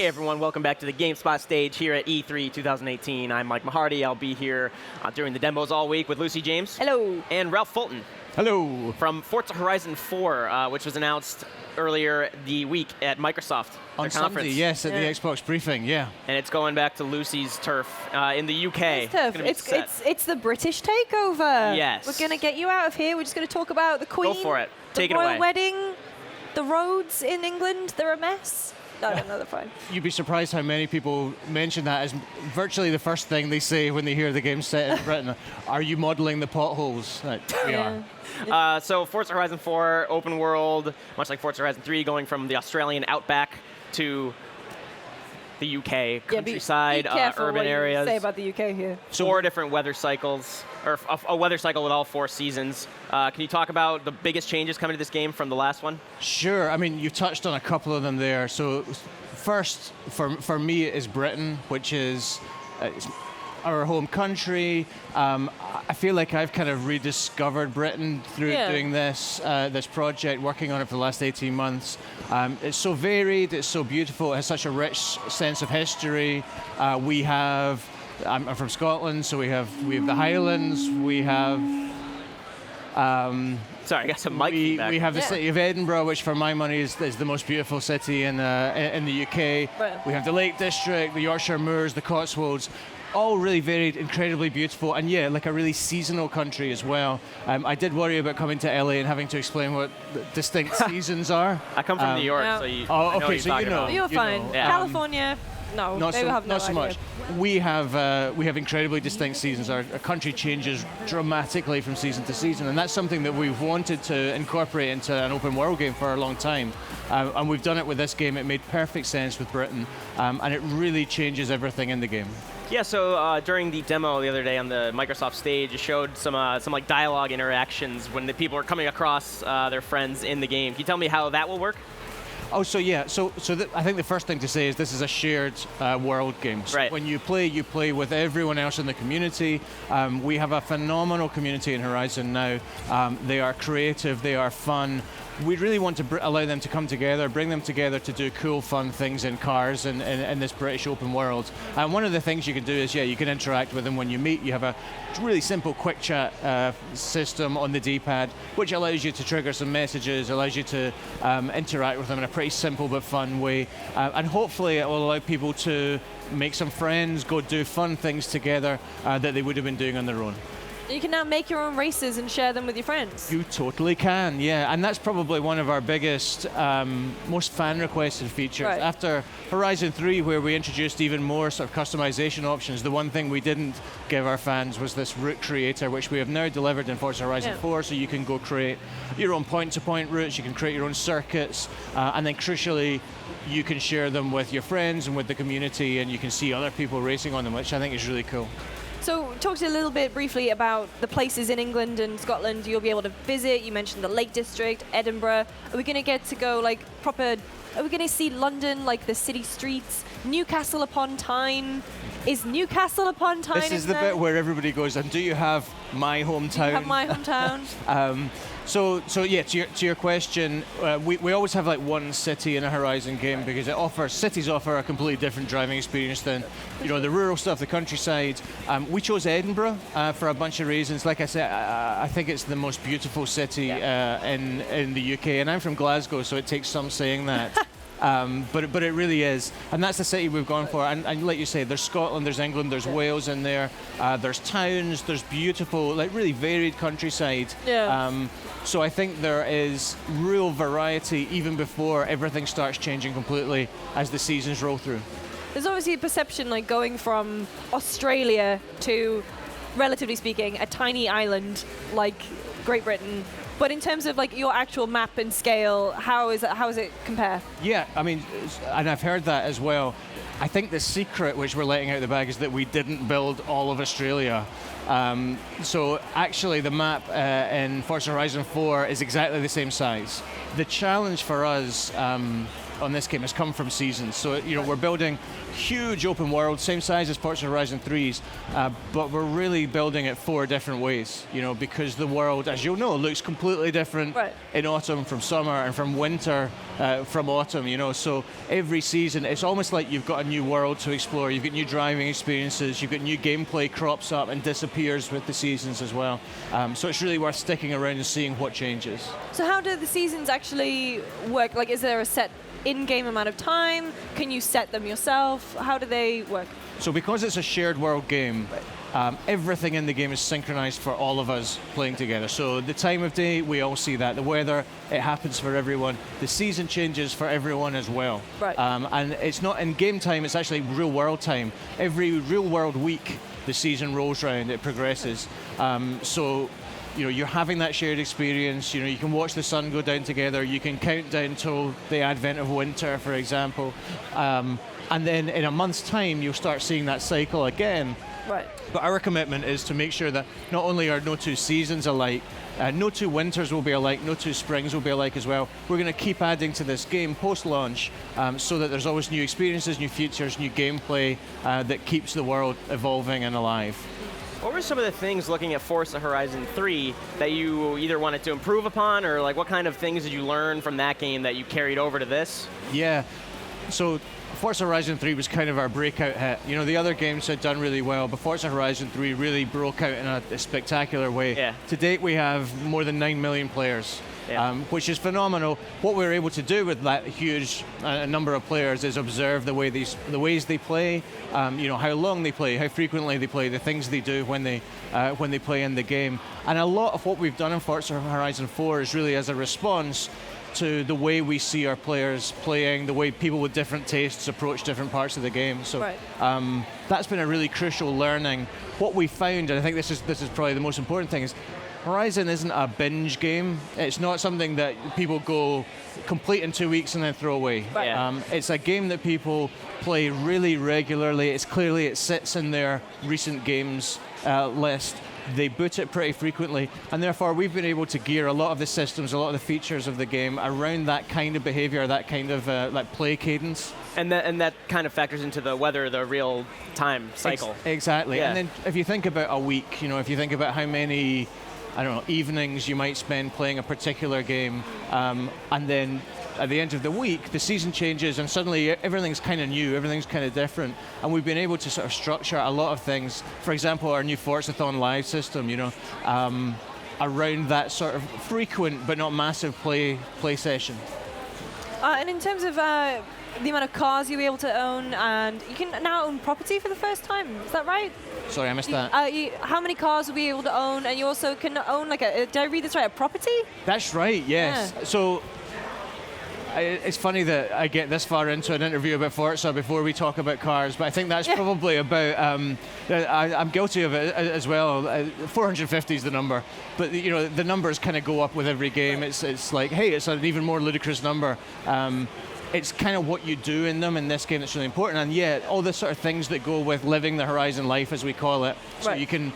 Hey everyone, welcome back to the GameSpot stage here at E3 2018. I'm Mike Mahardy. I'll be here during the demos all week with Lucy James. Hello. And Ralph Fulton. Hello. From Forza Horizon 4, which was announced earlier the week at Microsoft. On Sunday, yes, at the Xbox briefing, yeah. And it's going back to Lucy's turf in the UK. It's the British takeover. Yes. We're going to get you out of here. We're just going to talk about the Queen. Go for it. Take the it away. royal wedding, the roads in England, they're a mess. No, they're fine. You'd be surprised how many people mention that as virtually the first thing they say when they hear the game set in Britain. Are you modelling the potholes? We are. So Forza Horizon 4, open world, much like Forza Horizon 3, going from the Australian outback to the UK countryside, be careful urban what areas. You say about the UK here. So 4 different weather cycles, or a weather cycle with all 4 seasons. Can you talk about the biggest changes coming to this game from the last one? Sure. I mean, you touched on a couple of them there. So first, for me, it is Britain, which is our home country. I feel like I've kind of rediscovered Britain through doing this project, working on it for the last 18 months. It's so varied, it's so beautiful, it has such a rich sense of history. I'm from Scotland, so we have the Highlands, we have... Sorry, I got some mic feedback. We have the city of Edinburgh, which for my money is the most beautiful city in the UK. Right. We have the Lake District, the Yorkshire Moors, the Cotswolds. All really varied, incredibly beautiful, and like a really seasonal country as well. I did worry about coming to LA and having to explain what distinct seasons are. I come from New York, so you okay, so you know. You're fine. Yeah. California, no, not so much. idea. We have incredibly distinct seasons. Our country changes dramatically from season to season, and that's something that we've wanted to incorporate into an open world game for a long time. And we've done it with this game. It made perfect sense with Britain, and it really changes everything in the game. Yeah, so during the demo the other day on the Microsoft stage, it showed some like dialogue interactions when the people are coming across their friends in the game. Can you tell me how that will work? Oh, so yeah, I think the first thing to say is this is a shared world game. So right. When you play with everyone else in the community. We have a phenomenal community in Horizon now. They are creative, they are fun. We really want to allow them to come together, bring them together to do cool, fun things in cars and in this British open world. And one of the things you can do is, you can interact with them when you meet. You have a really simple quick chat system on the D-pad, which allows you to trigger some messages, allows you to interact with them in a pretty simple but fun way. And hopefully it will allow people to make some friends, go do fun things together that they would have been doing on their own. You can now make your own races and share them with your friends. You totally can, yeah. And that's probably one of our biggest, most fan-requested features. Right. After Horizon 3, where we introduced even more sort of customization options, the one thing we didn't give our fans was this route creator, which we have now delivered in Forza Horizon 4, so you can go create your own point-to-point routes, you can create your own circuits, and then crucially, you can share them with your friends and with the community, and you can see other people racing on them, which I think is really cool. So talk to a little bit briefly about the places in England and Scotland you'll be able to visit. You mentioned the Lake District, Edinburgh. Are we going to get to go like proper, are we going to see London, like the city streets? Newcastle upon Tyne? Is Newcastle upon Tyne This is the bit where everybody goes, and do you have my hometown? Do you have my hometown? So yeah, to your question, we always have like one city in a Horizon game because cities offer a completely different driving experience than the rural stuff, the countryside. We chose Edinburgh for a bunch of reasons. Like I said, I think it's the most beautiful city in the UK, and I'm from Glasgow, so it takes some saying that. But it really is, and that's the city we've gone for. And like you say, there's Scotland, there's England, there's Wales in there. There's towns, there's beautiful, like really varied countryside. Yeah. So I think there is real variety even before everything starts changing completely as the seasons roll through. There's obviously a perception like going from Australia to, relatively speaking, a tiny island like Great Britain. But in terms of like your actual map and scale, how does it compare? Yeah, I mean, and I've heard that as well. I think the secret which we're letting out of the bag is that we didn't build all of Australia. So actually the map in Forza Horizon 4 is exactly the same size. The challenge for us on this game has come from seasons. So we're building huge open world, same size as Forza Horizon 3's, but we're really building it 4 different ways, because the world, as you'll know, looks completely different in autumn from summer and from winter from autumn, So every season, it's almost like you've got a new world to explore. You've got new driving experiences, you've got new gameplay crops up and disappears with the seasons as well. So it's really worth sticking around and seeing what changes. So how do the seasons actually work? Like, is there a set in-game amount of time? Can you set them yourself? How do they work? So because it's a shared world game, everything in the game is synchronized for all of us playing together. So the time of day, we all see that. The weather, it happens for everyone. The season changes for everyone as well. Right. And it's not in game time, it's actually real world time. Every real world week, the season rolls around, it progresses. So you're having that shared experience. You can watch the sun go down together. You can count down till the advent of winter, for example. And then in a month's time, you'll start seeing that cycle again. Right. But our commitment is to make sure that not only are no 2 seasons alike, no 2 winters will be alike, no 2 springs will be alike as well. We're going to keep adding to this game post-launch so that there's always new experiences, new features, new gameplay that keeps the world evolving and alive. What were some of the things looking at Forza Horizon 3 that you either wanted to improve upon, or like what kind of things did you learn from that game that you carried over to this? Yeah, so Forza Horizon 3 was kind of our breakout hit. The other games had done really well, but Forza Horizon 3 really broke out in a spectacular way. Yeah. To date, we have more than 9 million players. Which is phenomenal. What we're able to do with that huge number of players is observe the ways they play, how long they play, how frequently they play, the things they do when they play in the game. And a lot of what we've done in Forza Horizon 4 is really as a response to the way we see our players playing, the way people with different tastes approach different parts of the game. So that's been a really crucial learning. What we found, and I think this is probably the most important thing, is Horizon isn't a binge game. It's not something that people go complete in 2 weeks and then throw away. Right. It's a game that people play really regularly. It sits in their recent games list. They boot it pretty frequently, and therefore we've been able to gear a lot of the systems, a lot of the features of the game around that kind of behavior, that kind of like play cadence. And that kind of factors into the real time cycle. Exactly. Yeah. And then if you think about a week, if you think about how many, evenings you might spend playing a particular game, and then at the end of the week, the season changes and suddenly everything's kind of new, everything's kind of different. And we've been able to sort of structure a lot of things. For example, our new Forzathon Live system, around that sort of frequent but not massive play session. And in terms of the amount of cars you'll be able to own, and you can now own property for the first time, is that right? Sorry, I missed that. How many cars will be able to own, and you also can own, did I read this right, a property? That's right, yes. Yeah. So it's funny that I get this far into an interview about Forza before we talk about cars, but I think that's probably about, I'm guilty of it as well. 450 is the number, but the numbers kind of go up with every game. It's like, hey, it's an even more ludicrous number. It's kind of what you do in them in this game that's really important, and yet all the sort of things that go with living the Horizon life, as we call it. So you can.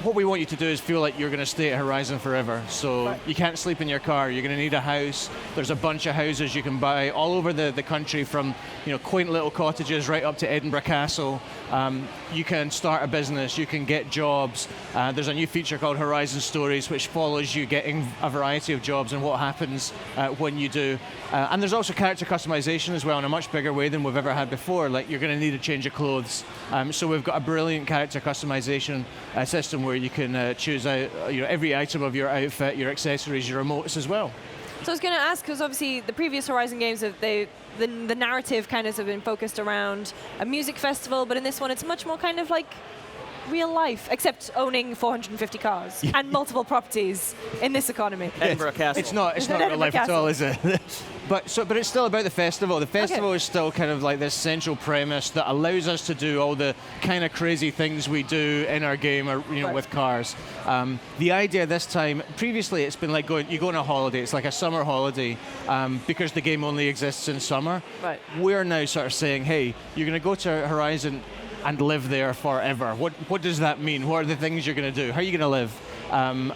What we want you to do is feel like you're going to stay at Horizon forever. So you can't sleep in your car. You're going to need a house. There's a bunch of houses you can buy all over the country, from quaint little cottages right up to Edinburgh Castle. You can start a business. You can get jobs. There's a new feature called Horizon Stories, which follows you getting a variety of jobs and what happens when you do. And there's also character customization as well in a much bigger way than we've ever had before. Like, you're going to need a change of clothes. So we've got a brilliant character customization system where you can choose out every item of your outfit, your accessories, your emotes as well. So I was going to ask, because obviously the previous Horizon games, the narrative kind of have been focused around a music festival, but in this one it's much more kind of like real life, except owning 450 cars and multiple properties in this economy. Edinburgh Castle. It's not real life at all, is it? But it's still about the festival. The festival is still kind of like this central premise that allows us to do all the kind of crazy things we do in our game, with cars. The idea this time, previously it's been like you go on a holiday. It's like a summer holiday because the game only exists in summer. Right. We're now sort of saying, hey, you're going to go to Horizon. and live there forever. What does that mean? What are the things you're going to do? How are you going to live? And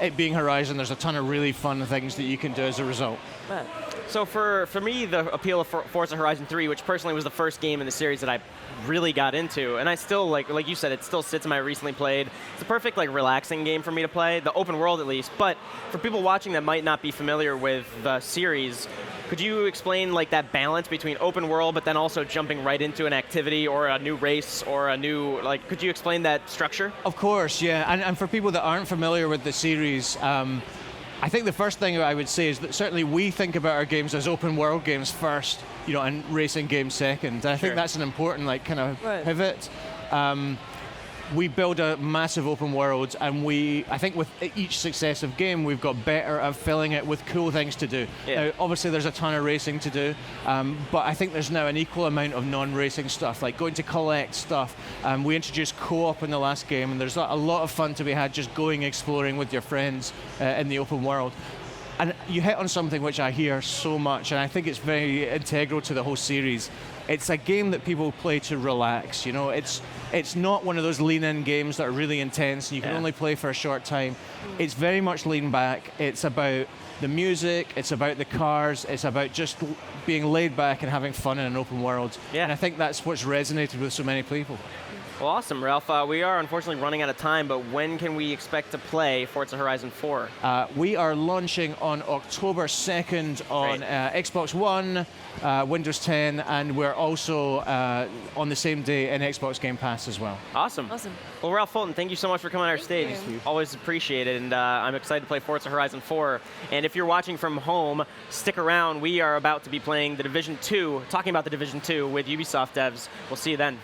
it being Horizon, there's a ton of really fun things that you can do as a result. Man. So for me, the appeal of Forza Horizon 3, which personally was the first game in the series that I really got into, and I still, like you said, it still sits in my recently played. It's a perfect, like, relaxing game for me to play, the open world at least. But for people watching that might not be familiar with the series, could you explain, like, that balance between open world, but then also jumping right into an activity or a new race or a new, like, could you explain that structure? Of course, yeah. And for people that aren't familiar with the series, I think the first thing I would say is that certainly we think about our games as open world games first, and racing games second. I think that's an important, like, kind of pivot. We build a massive open world, and I think with each successive game, we've got better at filling it with cool things to do. Yeah. Now, obviously, there's a ton of racing to do, but I think there's now an equal amount of non-racing stuff, like going to collect stuff. We introduced co-op in the last game, and there's a lot of fun to be had just going exploring with your friends in the open world. And you hit on something which I hear so much, and I think it's very integral to the whole series. It's a game that people play to relax. It's not one of those lean-in games that are really intense and you can only play for a short time. It's very much lean back. It's about the music, it's about the cars, it's about just being laid back and having fun in an open world. Yeah. And I think that's what's resonated with so many people. Well, awesome, Ralph. We are unfortunately running out of time, but when can we expect to play Forza Horizon 4? We are launching on October 2nd on Xbox One, Windows 10, and we're also on the same day in Xbox Game Pass as well. Awesome. Well, Ralph Fulton, thank you so much for coming on our stage. Always appreciate it, and I'm excited to play Forza Horizon 4. And if you're watching from home, stick around. We are about to be playing The Division 2, talking about The Division 2 with Ubisoft devs. We'll see you then.